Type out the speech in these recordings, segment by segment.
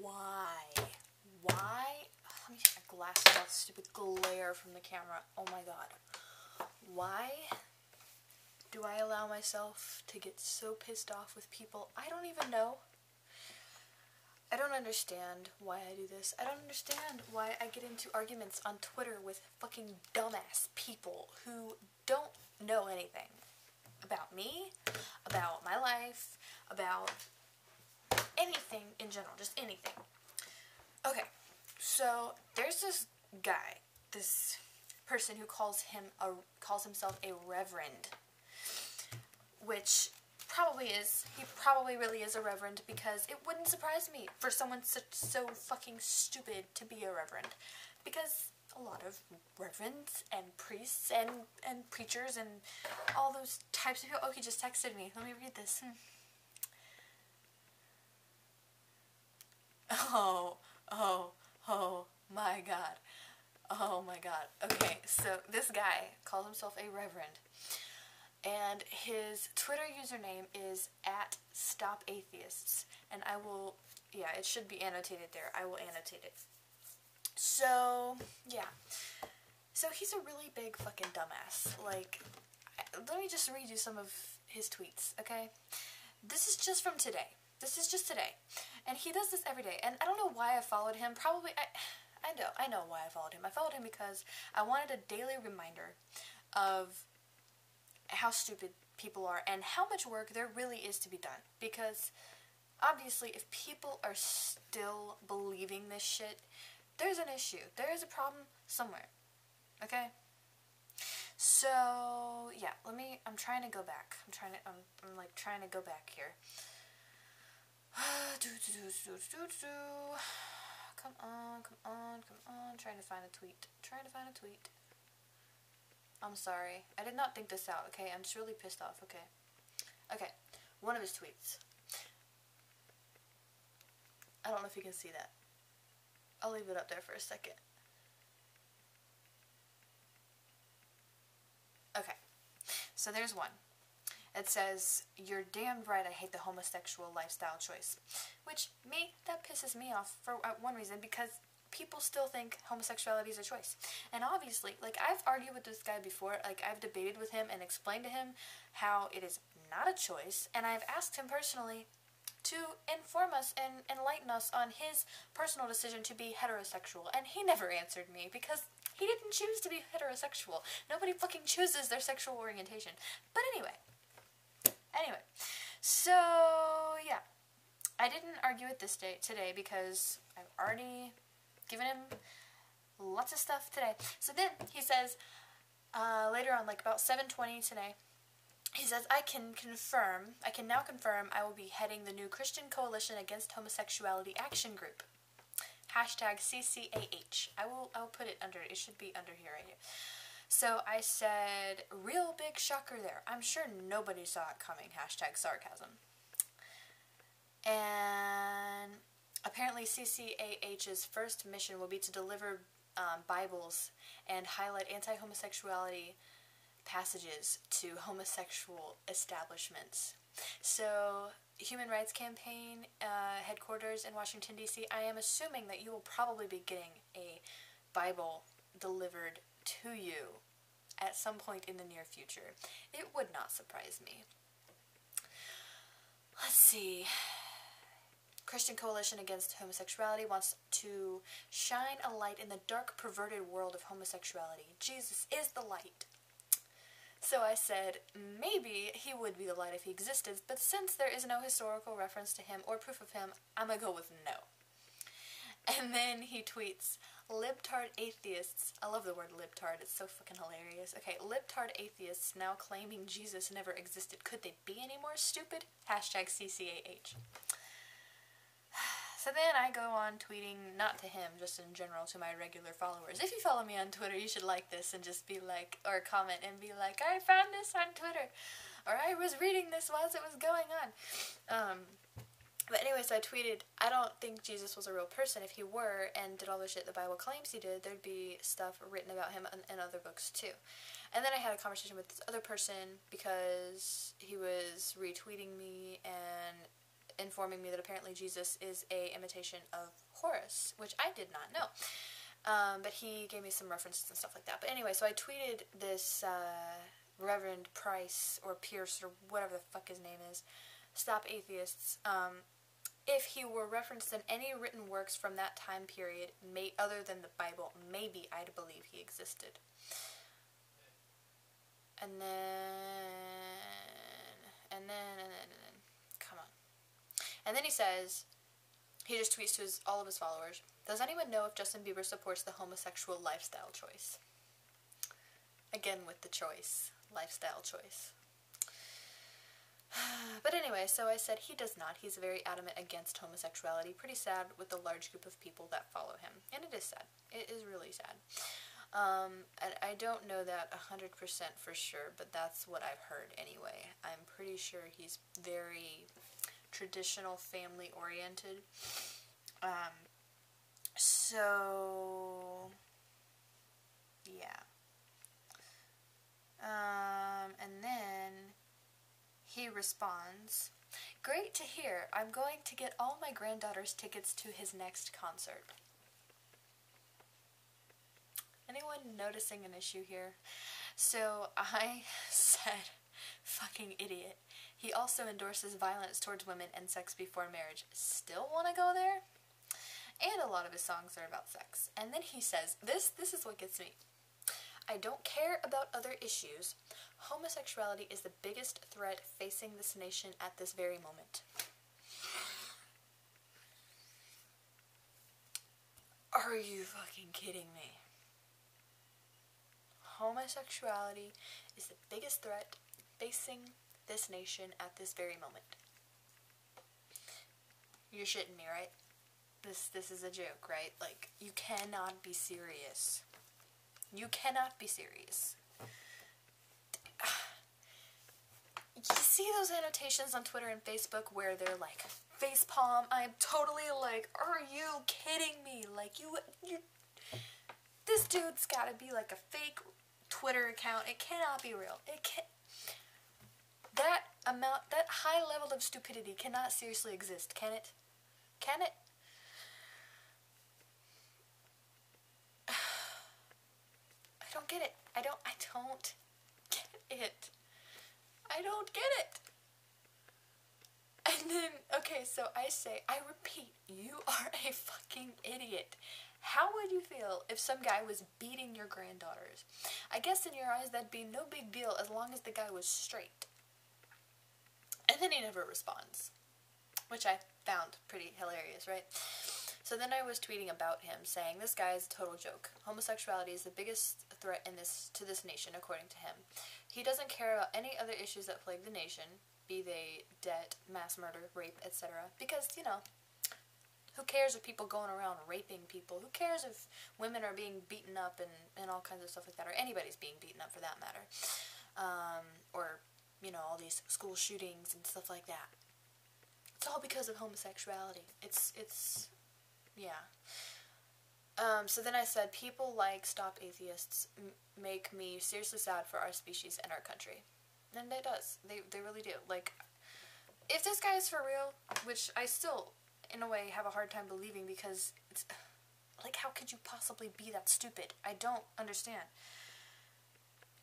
Why? Let me take my glasses off. Stupid glare from the camera. Oh my god. Why do I allow myself to get so pissed off with people I don't even know? I don't understand why I do this. I don't understand why I get into arguments on Twitter with fucking dumbass people who don't know anything about me, about my life, about anything in general, just anything. Okay, so there's this guy, this person who calls himself a reverend, which he probably really is a reverend, because it wouldn't surprise me for someone so fucking stupid to be a reverend, because a lot of reverends and priests and preachers and all those types of people. Oh, he just texted me. Let me read this. Oh my god. Oh my god. Okay, so this guy calls himself a reverend, and his Twitter username is @StopAtheists, and I will, yeah, it should be annotated there. I will annotate it. So, yeah. So he's a really big fucking dumbass. Like, let me just read you some of his tweets, okay? This is just from today. This is just today. And he does this every day. And I don't know why I followed him. Probably, I know why I followed him. I followed him because I wanted a daily reminder of how stupid people are and how much work there really is to be done. Because, obviously, if people are still believing this shit, there's an issue. There is a problem somewhere. Okay? So, yeah, I'm trying to go back. I'm like trying to go back here. Come on. Trying to find a tweet. I'm sorry. I did not think this out, okay? I'm just really pissed off, okay? Okay, one of his tweets. I don't know if you can see that. I'll leave it up there for a second. Okay, so there's one. It says, "You're damned right I hate the homosexual lifestyle choice." Which, that pisses me off for one reason, because people still think homosexuality is a choice. And obviously, like, I've argued with this guy before, like, I've debated with him and explained to him how it is not a choice, and I've asked him personally to inform us and enlighten us on his personal decision to be heterosexual, and he never answered me, because he didn't choose to be heterosexual. Nobody fucking chooses their sexual orientation. But anyway, so, yeah, I didn't argue it today because I've already given him lots of stuff today. So then he says, later on, like about 7:20 today, he says, I can now confirm I will be heading the new Christian Coalition Against Homosexuality Action Group. #CCAH. I'll put it under, it should be under here right here. So I said, real big shocker there. I'm sure nobody saw it coming. #sarcasm. And apparently CCAH's first mission will be to deliver Bibles and highlight anti-homosexuality passages to homosexual establishments. So, Human Rights Campaign headquarters in Washington, D.C., I am assuming that you will probably be getting a Bible delivered to you at some point in the near future. It would not surprise me. Let's see. Christian Coalition Against Homosexuality wants to shine a light in the dark, perverted world of homosexuality. Jesus is the light. So I said, maybe he would be the light if he existed, but since there is no historical reference to him or proof of him, I'm gonna go with no. And then he tweets, libtard atheists, I love the word libtard, it's so fucking hilarious. Okay, libtard atheists now claiming Jesus never existed. Could they be any more stupid? #CCAH. So then I go on tweeting, not to him, just in general to my regular followers. If you follow me on Twitter, you should like this and just be like, or comment and be like, I found this on Twitter, or I was reading this while it was going on. But anyways, I tweeted, I don't think Jesus was a real person. If he were and did all the shit the Bible claims he did, there'd be stuff written about him in other books too. And then I had a conversation with this other person because he was retweeting me and informing me that apparently Jesus is a imitation of Horus, which I did not know. But he gave me some references and stuff like that. But anyway, so I tweeted this Reverend Price or Pierce or whatever the fuck his name is, Stop Atheists, if he were referenced in any written works from that time period, other than the Bible, maybe I'd believe he existed. And then, come on. And then he says, he just tweets to all of his followers, does anyone know if Justin Bieber supports the homosexual lifestyle choice? Again with the choice, lifestyle choice. But anyway, so I said he does not. He's very adamant against homosexuality. Pretty sad with the large group of people that follow him. And it is sad. It is really sad. And I don't know that 100% for sure, but that's what I've heard anyway. I'm pretty sure he's very traditional, family-oriented. So, yeah. And then he responds, great to hear. I'm going to get all my granddaughter's tickets to his next concert. Anyone noticing an issue here? So I said, fucking idiot. He also endorses violence towards women and sex before marriage. Still want to go there? And a lot of his songs are about sex. And then he says, this is what gets me. I don't care about other issues. Homosexuality is the biggest threat facing this nation at this very moment. Are you fucking kidding me? Homosexuality is the biggest threat facing this nation at this very moment. You're shitting me, right? This is a joke, right? Like, you cannot be serious. You cannot be serious. You see those annotations on Twitter and Facebook where they're like, facepalm? I'm totally like, are you kidding me? Like, you this dude's gotta be like a fake Twitter account. It cannot be real. It can't. That high level of stupidity cannot seriously exist, can it? Can it? I don't get it. I don't get it. I don't get it. And then, okay, so I say, I repeat, you are a fucking idiot. How would you feel if some guy was beating your granddaughters? I guess in your eyes that'd be no big deal as long as the guy was straight. And then he never responds, which I found pretty hilarious, right? So then I was tweeting about him, saying, this guy is a total joke. Homosexuality is the biggest threat to this nation, according to him. He doesn't care about any other issues that plague the nation, be they debt, mass murder, rape, etc. Because, you know, who cares if people going around raping people? Who cares if women are being beaten up and all kinds of stuff like that, or anybody's being beaten up for that matter? Or, you know, all these school shootings and stuff like that. It's all because of homosexuality. Yeah. So then I said, people like Stop Atheists make me seriously sad for our species and our country. And it does. They really do. Like, if this guy is for real, which I still, in a way, have a hard time believing because it's, like, how could you possibly be that stupid? I don't understand.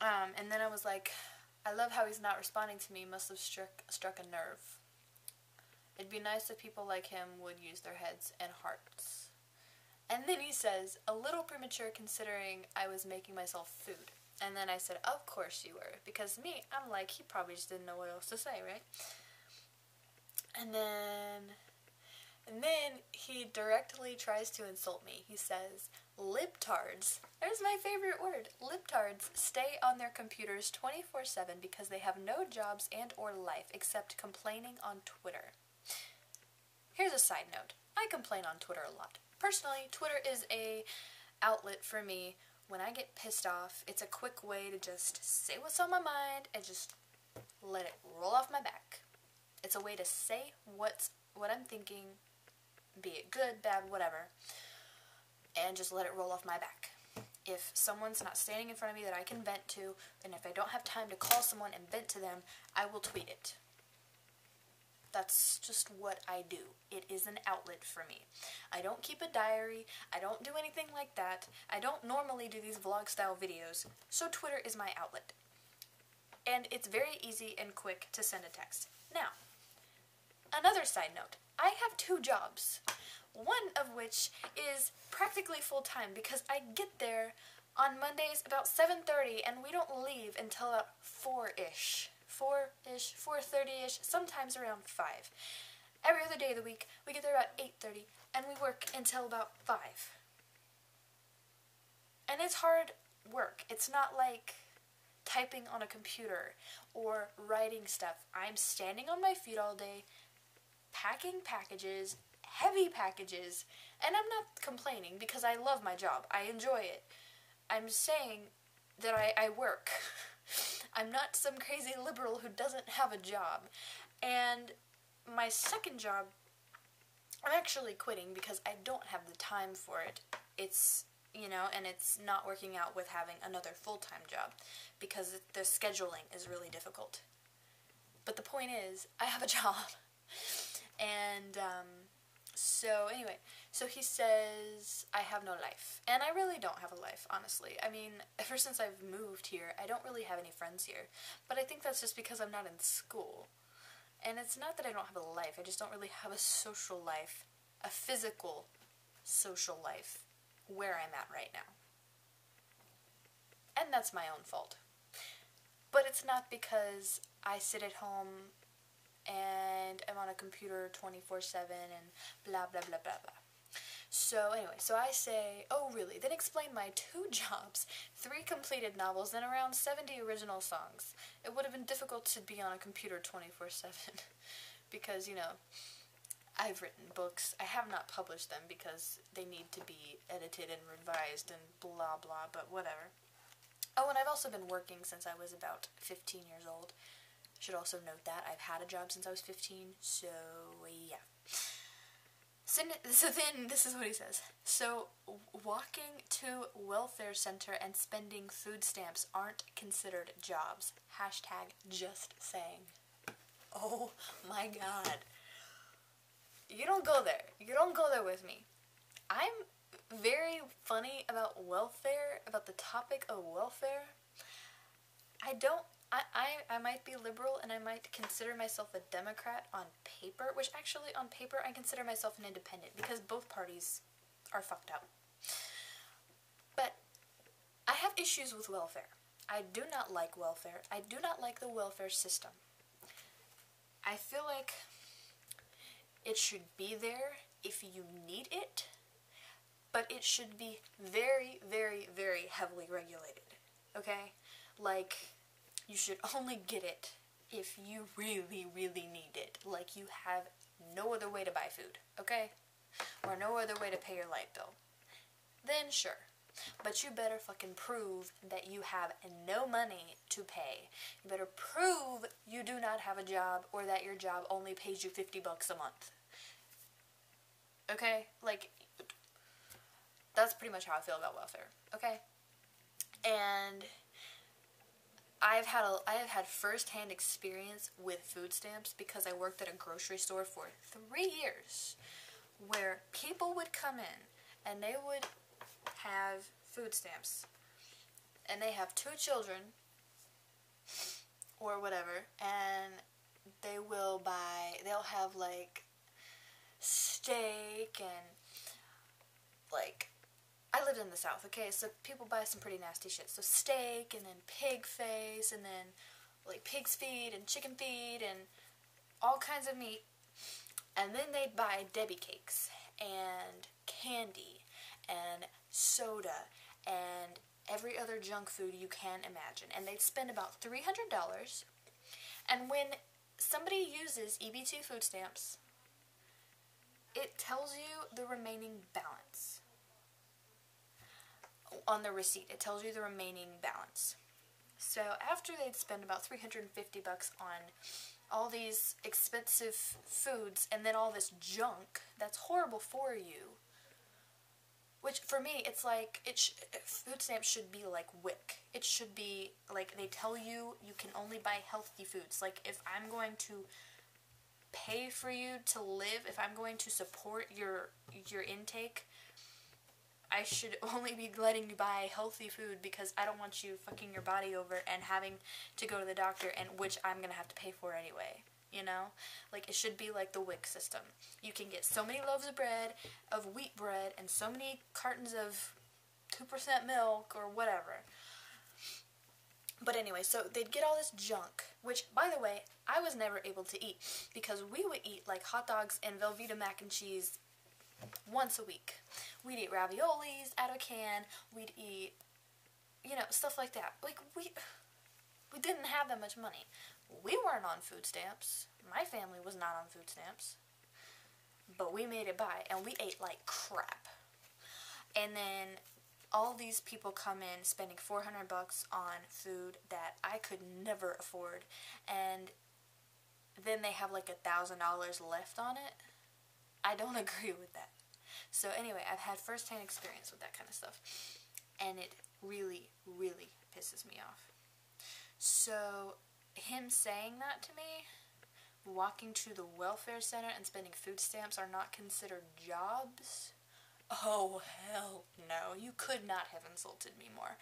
And then I was like, I love how he's not responding to me. Must have struck a nerve. It'd be nice if people like him would use their heads and hearts. And then he says, a little premature considering I was making myself food. And then I said, of course you were. Because me, I'm like, he probably just didn't know what else to say, right? And then he directly tries to insult me. He says, libtards. There's my favorite word. Libtards stay on their computers 24/7 because they have no jobs and or life except complaining on Twitter. Here's a side note. I complain on Twitter a lot. Personally, Twitter is a outlet for me when I get pissed off. It's a quick way to just say what's on my mind and just let it roll off my back. It's a way to say what I'm thinking, be it good, bad, whatever, and just let it roll off my back. If someone's not standing in front of me that I can vent to, and if I don't have time to call someone and vent to them, I will tweet it. That's just what I do. It is an outlet for me. I don't keep a diary. I don't do anything like that. I don't normally do these vlog style videos, so Twitter is my outlet. And it's very easy and quick to send a text. Now, another side note. I have 2 jobs. One of which is practically full-time because I get there on Mondays about 7:30 and we don't leave until about 4-ish. 4-ish, 4:30-ish, sometimes around 5. Every other day of the week, we get there about 8:30 and we work until about 5. And it's hard work. It's not like typing on a computer or writing stuff. I'm standing on my feet all day, packing packages, heavy packages, and I'm not complaining because I love my job. I enjoy it. I'm saying that I work. I'm not some crazy liberal who doesn't have a job. And my second job, I'm actually quitting because I don't have the time for it. It's, you know, and it's not working out with having another full-time job because the scheduling is really difficult. But the point is, I have a job. And, so anyway, so he says, I have no life. And I really don't have a life, honestly. I mean, ever since I've moved here, I don't really have any friends here. But I think that's just because I'm not in school. And it's not that I don't have a life, I just don't really have a social life, a physical social life, where I'm at right now. And that's my own fault. But it's not because I sit at home and I'm on a computer 24/7 and blah blah blah blah blah. So anyway, so I say, oh really, then explain my 2 jobs, 3 completed novels, and around 70 original songs. It would have been difficult to be on a computer 24/7 because, you know, I've written books. I have not published them because they need to be edited and revised and blah blah, but whatever. Oh, and I've also been working since I was about 15 years old. Should also note that I've had a job since I was 15, so yeah. So then, this is what he says. So, walking to welfare center and spending food stamps aren't considered jobs. Hashtag just saying. Oh my god. You don't go there. You don't go there with me. I'm very funny about welfare, about the topic of welfare. I might be liberal and I might consider myself a Democrat on paper, which actually on paper I consider myself an independent because both parties are fucked up. But I have issues with welfare. I do not like welfare. I do not like the welfare system. I feel like it should be there if you need it, but it should be very, very, very heavily regulated, okay? Like, you should only get it if you really, really need it. Like, you have no other way to buy food, okay? Or no other way to pay your light bill. Then sure. But you better fucking prove that you have no money to pay. You better prove you do not have a job or that your job only pays you $50 a month. Okay? Like, that's pretty much how I feel about welfare, okay? And I have had first-hand experience with food stamps because I worked at a grocery store for 3 years where people would come in and they would have food stamps and they have 2 children or whatever, and they'll have like steak and like, I lived in the South, okay, so people buy some pretty nasty shit. So steak, and then pig face, and then, like, pig's feet, and chicken feet, and all kinds of meat. And then they'd buy Debbie cakes, and candy, and soda, and every other junk food you can imagine. And they'd spend about $300, and when somebody uses EBT food stamps, it tells you the remaining balance. On the receipt, it tells you the remaining balance. So after they'd spend about $350 on all these expensive foods and then all this junk that's horrible for you, which for me, it's like, food stamps should be like WIC. It should be like, they tell you you can only buy healthy foods. Like, if I'm going to pay for you to live, if I'm going to support your intake, I should only be letting you buy healthy food, because I don't want you fucking your body over and having to go to the doctor, and which I'm gonna have to pay for anyway, you know? Like, it should be like the WIC system. You can get so many loaves of bread, of wheat bread, and so many cartons of 2% milk, or whatever. But anyway, so they'd get all this junk, which, by the way, I was never able to eat, because we would eat, like, hot dogs and Velveeta mac and cheese once a week. We'd eat raviolis out of a can, we'd eat, you know, stuff like that. Like, we didn't have that much money. We weren't on food stamps. My family was not on food stamps. But we made it by, and we ate like crap. And then all these people come in spending $400 on food that I could never afford, and then they have like $1,000 left on it. I don't agree with that. So anyway, I've had first-hand experience with that kind of stuff, and it really, really pisses me off. So him saying that to me, walking to the welfare center and spending food stamps are not considered jobs? Oh, hell no. You could not have insulted me more.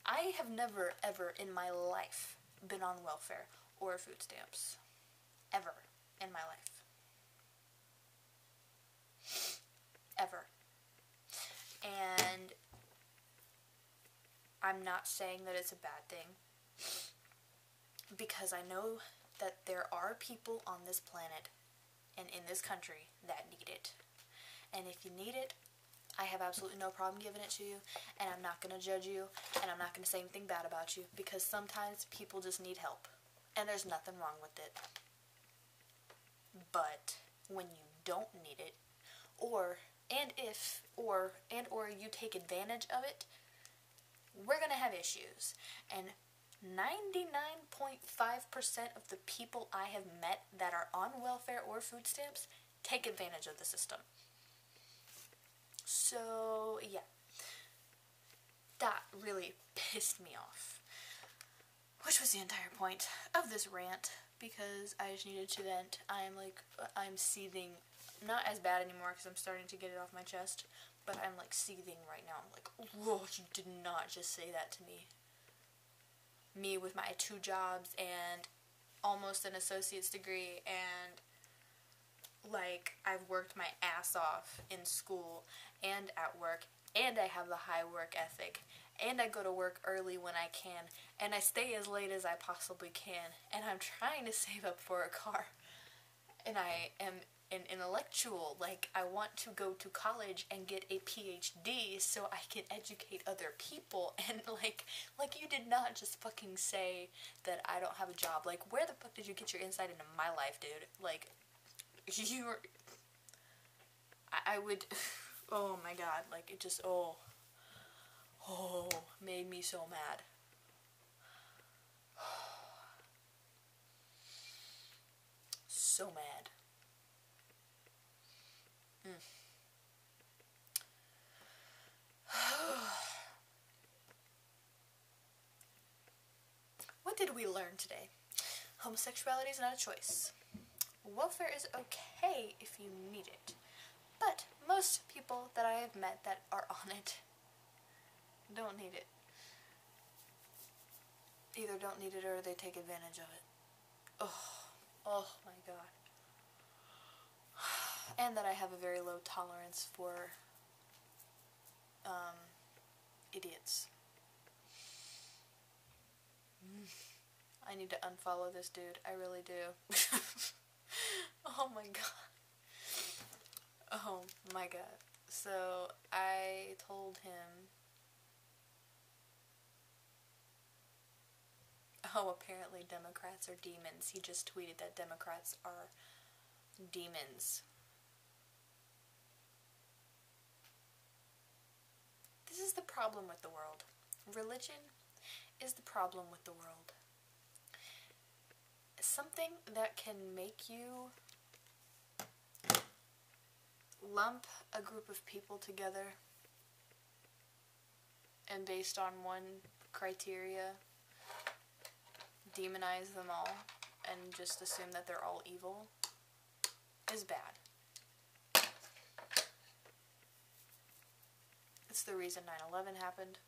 I have never, ever in my life been on welfare or food stamps. Ever in my life. Ever. And I'm not saying that it's a bad thing, because I know that there are people on this planet and in this country that need it. And if you need it, I have absolutely no problem giving it to you, and I'm not going to judge you, and I'm not going to say anything bad about you, because sometimes people just need help, and there's nothing wrong with it. But when you don't need it, or you take advantage of it, we're going to have issues. And 99.5% of the people I have met that are on welfare or food stamps take advantage of the system. So, yeah. That really pissed me off. Which was the entire point of this rant, because I just needed to vent. I'm seething. Not as bad anymore, because I'm starting to get it off my chest, but I'm like seething right now. I'm like, whoa, you did not just say that to me. Me with my 2 jobs and almost an associate's degree, and like, I've worked my ass off in school and at work, and I have the high work ethic, and I go to work early when I can, and I stay as late as I possibly can, and I'm trying to save up for a car, and I am an intellectual. Like, I want to go to college and get a PhD so I can educate other people, and like you did not just fucking say that I don't have a job. Like, where the fuck did you get your insight into my life, dude? Like, I would, oh my god, like, it just, made me so mad. So mad. What did we learn today? Homosexuality is not a choice. Welfare is okay if you need it. But most people that I have met that are on it don't need it. Either don't need it or they take advantage of it. Oh my god. And that I have a very low tolerance for idiots. I need to unfollow this dude. I really do. Oh my god. Oh my god. So I told him, apparently Democrats are demons. He just tweeted that Democrats are demons. This is the problem with the world. Religion is the problem with the world. Something that can make you lump a group of people together and based on one criteria demonize them all and just assume that they're all evil is bad. It's the reason 9/11 happened.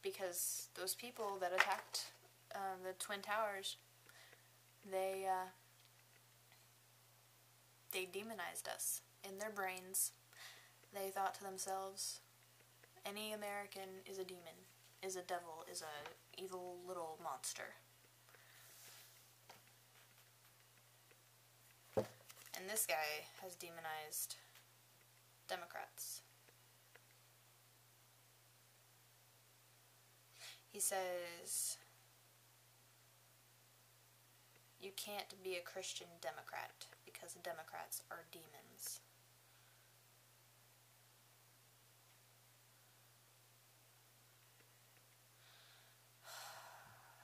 Because those people that attacked the Twin Towers, they demonized us in their brains. They thought to themselves, any American is a demon, is a devil, is a evil little monster. And this guy has demonized Democrats. He says, you can't be a Christian Democrat because Democrats are demons.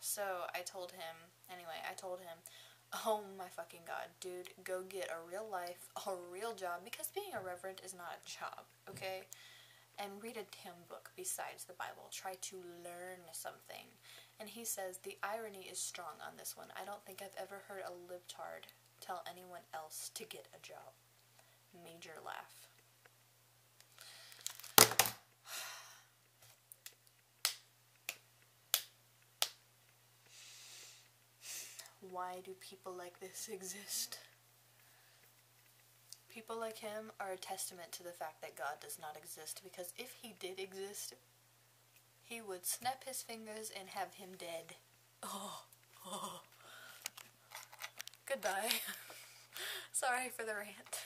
So I told him, oh my fucking god, dude, go get a real life, a real job, because being a reverend is not a job, okay? And read a damn book besides the Bible. Try to learn something. And he says, the irony is strong on this one. I don't think I've ever heard a libtard tell anyone else to get a job. Major laugh. Why do people like this exist? People like him are a testament to the fact that God does not exist, because if he did exist, he would snap his fingers and have him dead. Oh. Goodbye. Sorry for the rant.